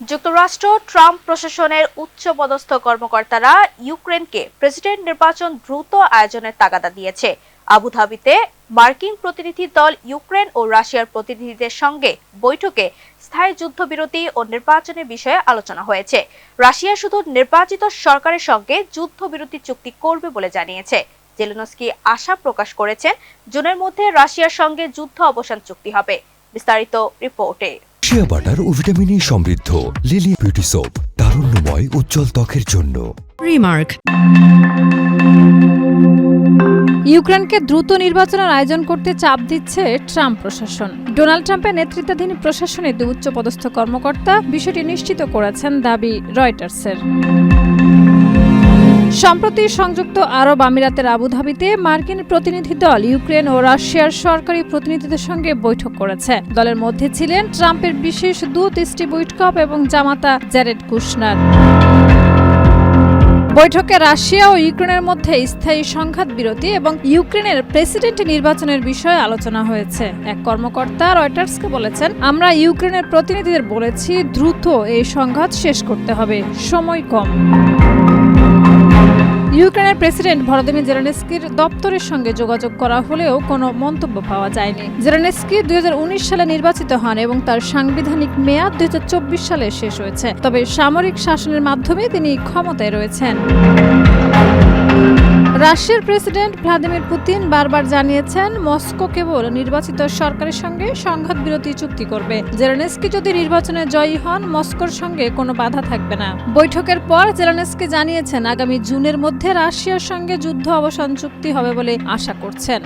যুক্তরাষ্ট্র ট্রাম্প প্রশাসনের উচ্চপদস্থ কর্মকর্তারা ইউক্রেনকে প্রেসিডেন্ট নির্বাচন দ্রুত আয়োজনের তাগাদা দিয়েছে। আবুধাবিতে মার্কিন প্রতিনিধি দল ইউক্রেন ও রাশিয়ার প্রতিনিধিদের সঙ্গে বৈঠকে স্থায়ী যুদ্ধবিরতি ও নির্বাচনের বিষয়ে আলোচনা হয়েছে। রাশিয়া শুধু নির্বাচিত সরকারের সঙ্গে যুদ্ধবিরতি চুক্তি করবে বলে জানিয়েছে। জেলেনস্কি আশা প্রকাশ করেছেন জুনের মধ্যে রাশিয়ার সঙ্গে যুদ্ধ অবসান চুক্তি হবে। বিস্তারিত রিপোর্টে। শিয়া বাটার ও ভিটামিন ই সমৃদ্ধ লিলি বিউটি সোপ, তারুণ্যময় উজ্জ্বল ত্বকের জন্য। রিমার্ক। ইউক্রেনকে দ্রুত নির্বাচনের আয়োজন করতে চাপ দিচ্ছে ট্রাম্প প্রশাসন। ডোনাল্ড ট্রাম্পের নেতৃত্বাধীন প্রশাসনের দুই উচ্চপদস্থ কর্মকর্তা বিষয়টি নিশ্চিত করেছেন, দাবি রয়টার্সের। সম্প্রতি সংযুক্ত আরব আমিরাতের আবুধাবিতে মার্কিন প্রতিনিধি দল ইউক্রেন ও রাশিয়ার সরকারি প্রতিনিধিদের সঙ্গে বৈঠক করেছে। দলের মধ্যে ছিলেন ট্রাম্পের বিশেষ দূত স্টিভ উইটকফ এবং জামাতা জ্যারেড কুশনার। বৈঠকে রাশিয়া ও ইউক্রেনের মধ্যে স্থায়ী সংঘাত বিরতি এবং ইউক্রেনের প্রেসিডেন্ট নির্বাচনের বিষয়ে আলোচনা হয়েছে। এক কর্মকর্তা রয়টার্সকে বলেছেন, আমরা ইউক্রেনের প্রতিনিধিদের বলেছি দ্রুত এই সংঘাত শেষ করতে হবে, সময় কম। ইউক্রেনের প্রেসিডেন্ট ভলোদিমির জেলেনস্কির দপ্তরের সঙ্গে যোগাযোগ করা হলেও কোনো মন্তব্য পাওয়া যায়নি। জেলেনস্কি 2019 সালে নির্বাচিত হন এবং তার সাংবিধানিক মেয়াদ 2024 সালে শেষ হয়েছে। তবে সামরিক শাসনের মাধ্যমে তিনি ক্ষমতায় রয়েছেন। রাশিয়ার প্রেসিডেন্ট ভ্লাদিমির পুতিন বারবার জানিয়েছেন মস্কো কেবল নির্বাচিত সরকারের সঙ্গে সংঘাত বিরতি চুক্তি করবে। জেলেনস্কি যদি নির্বাচনে জয়ী হন, মস্কোর সঙ্গে কোনো বাধা থাকবে না। বৈঠকের পর জেলেনস্কি জানিয়েছেন আগামী জুনের মধ্যে রাশিয়ার সঙ্গে যুদ্ধ অবসান চুক্তি হবে বলে আশা করছেন।